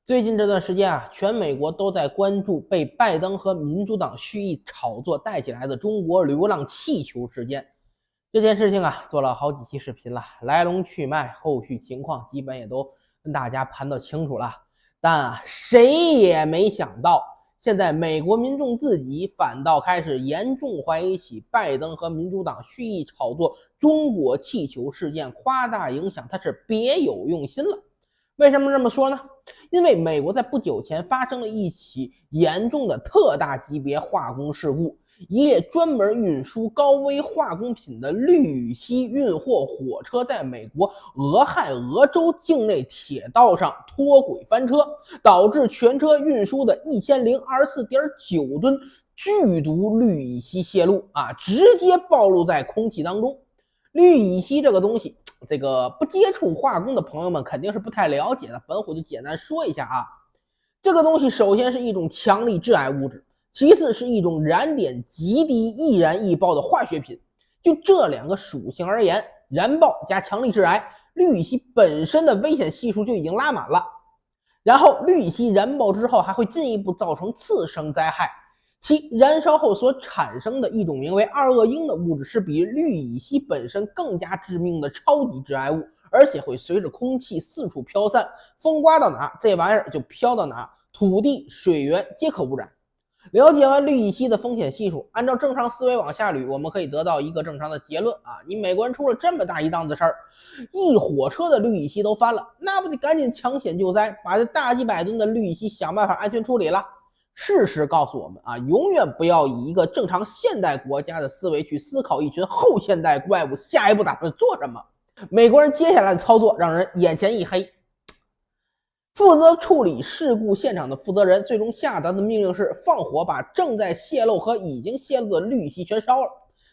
最近这段时间啊，全美国都在关注被拜登和民主党蓄意炒作带起来的中国流浪气球事件。这件事情啊，做了好几期视频了，来龙去脉、后续情况基本也都跟大家盘得清楚了。但啊，谁也没想到，现在美国民众自己反倒开始严重怀疑起拜登和民主党蓄意炒作中国气球事件，夸大影响，他是别有用心了。为什么这么说呢？因为美国在不久前发生了一起严重的特大级别化工事故，一列专门运输高危化工品的氯乙烯运货火车在美国俄亥俄州境内铁道上脱轨翻车，导致全车运输的1024.9吨剧毒氯乙烯泄露直接暴露在空气当中。氯乙烯这个东西，这个不接触化工的朋友们肯定是不太了解的，本虎就简单说一下啊。这个东西首先是一种强力致癌物质，其次是一种燃点极低、易燃易爆的化学品。就这两个属性而言，燃爆加强力致癌，氯乙烯本身的危险系数就已经拉满了。然后氯乙烯燃爆之后还会进一步造成次生灾害，其燃烧后所产生的一种名为二恶英的物质是比氯乙烯本身更加致命的超级致癌物，而且会随着空气四处飘散，风刮到哪这玩意儿就飘到哪，土地水源皆可污染。了解完氯乙烯的风险系数，按照正常思维往下捋，我们可以得到一个正常的结论你美国人出了这么大一档子事儿，一火车的氯乙烯都翻了，那不得赶紧抢险救灾，把这大几百吨的氯乙烯想办法安全处理了。事实告诉我们永远不要以一个正常现代国家的思维去思考一群后现代怪物下一步打算做什么。美国人接下来的操作让人眼前一黑。负责处理事故现场的负责人最终下达的命令是放火把正在泄漏和已经泄露的氯乙烯全烧了。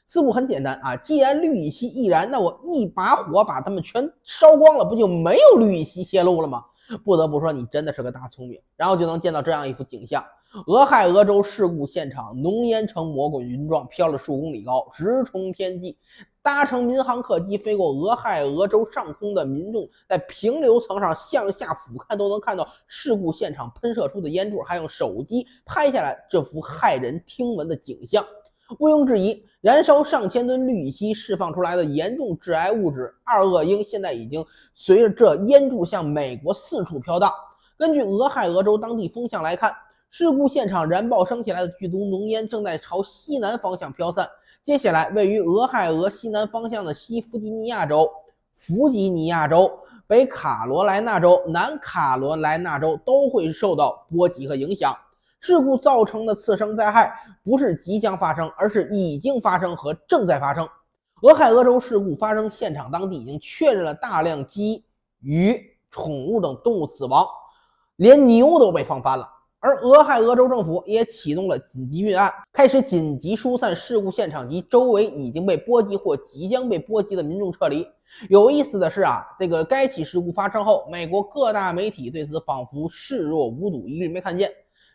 思路很简单既然氯乙烯易燃，那我一把火把它们全烧光了，不就没有氯乙烯泄露了吗？不得不说你真的是个大聪明。然后就能见到这样一幅景象，俄亥俄州事故现场，浓烟呈魔鬼云状飘了数公里高，直冲天际。搭乘民航客机飞过俄亥俄州上空的民众，在平流层上向下俯瞰，都能看到事故现场喷射出的烟柱，还用手机拍下来这幅骇人听闻的景象。毋庸置疑，燃烧上千吨氯乙烯释放出来的严重致癌物质二恶英，现在已经随着这烟柱向美国四处飘荡。根据俄亥俄州当地风向来看，事故现场燃爆升起来的剧毒浓烟正在朝西南方向飘散。接下来，位于俄亥俄西南方向的西弗吉尼亚州、北卡罗来纳州、南卡罗来纳州都会受到波及和影响。事故造成的次生灾害不是即将发生，而是已经发生和正在发生。俄亥俄州事故发生现场当地已经确认了大量鸡、鱼、宠物等动物死亡，连牛都被放翻了。而俄亥俄州政府也启动了紧急预案，开始紧急疏散事故现场及周围已经被波及或即将被波及的民众撤离。有意思的是该起事故发生后，美国各大媒体对此仿佛视若无睹，一律没看见。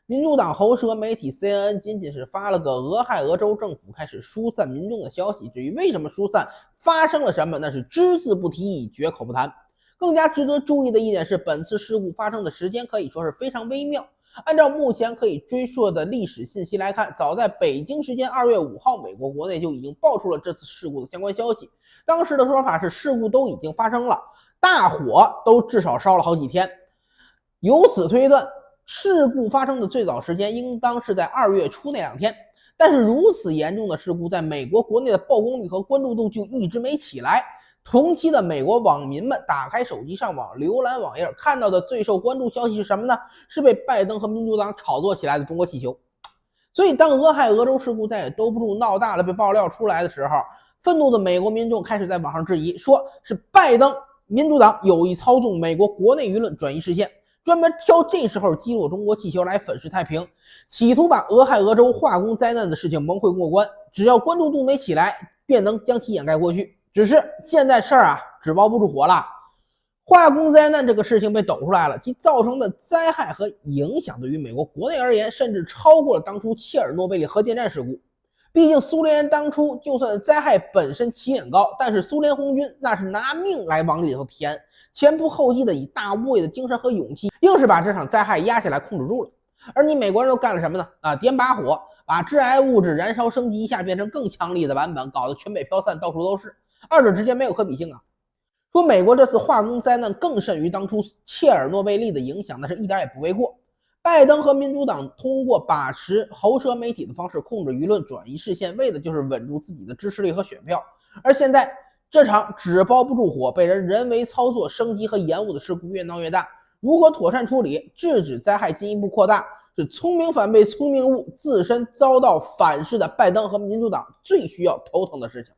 民主党喉舌媒体 CNN 仅仅是发了个俄亥俄州政府开始疏散民众的消息，至于为什么疏散、发生了什么，那是只字不提，绝口不谈。更加值得注意的一点是，本次事故发生的时间可以说是非常微妙。按照目前可以追溯的历史信息来看，早在北京时间2月5号，美国国内就已经爆出了这次事故的相关消息。当时的说法是事故都已经发生了，大火都至少烧了好几天。由此推断，事故发生的最早时间应当是在2月初那2天。但是如此严重的事故，在美国国内的曝光率和关注度就一直没起来。同期的美国网民们打开手机上网浏览网页，看到的最受关注消息是什么呢？是被拜登和民主党炒作起来的中国气球。所以当俄亥俄州事故再也兜不住闹大了被爆料出来的时候，愤怒的美国民众开始在网上质疑，说是拜登民主党有意操纵美国国内舆论转移视线，专门挑这时候击落中国气球来粉饰太平，企图把俄亥俄州化工灾难的事情蒙混过关，只要关注度没起来，便能将其掩盖过去。只是现在事儿纸包不住火了，化工灾难这个事情被抖出来了，其造成的灾害和影响对于美国国内而言，甚至超过了当初切尔诺贝利核电站事故。毕竟苏联当初就算灾害本身起点高，但是苏联红军那是拿命来往里头填，前仆后继的以大无畏的精神和勇气，硬是把这场灾害压下来控制住了。而你美国人都干了什么呢？点把火，把致癌物质燃烧升级一下，变成更强力的版本，搞得全北飘散，到处都是，二者之间没有可比性啊。说美国这次化工灾难更甚于当初切尔诺贝利的影响，那是一点也不为过。拜登和民主党通过把持喉舌媒体的方式控制舆论，转移视线，为的就是稳住自己的支持率和选票。而现在这场纸包不住火、被人为操作、升级和延误的事故越闹越大，如何妥善处理，制止灾害进一步扩大，是聪明反被聪明误、自身遭到反噬的拜登和民主党最需要头疼的事情。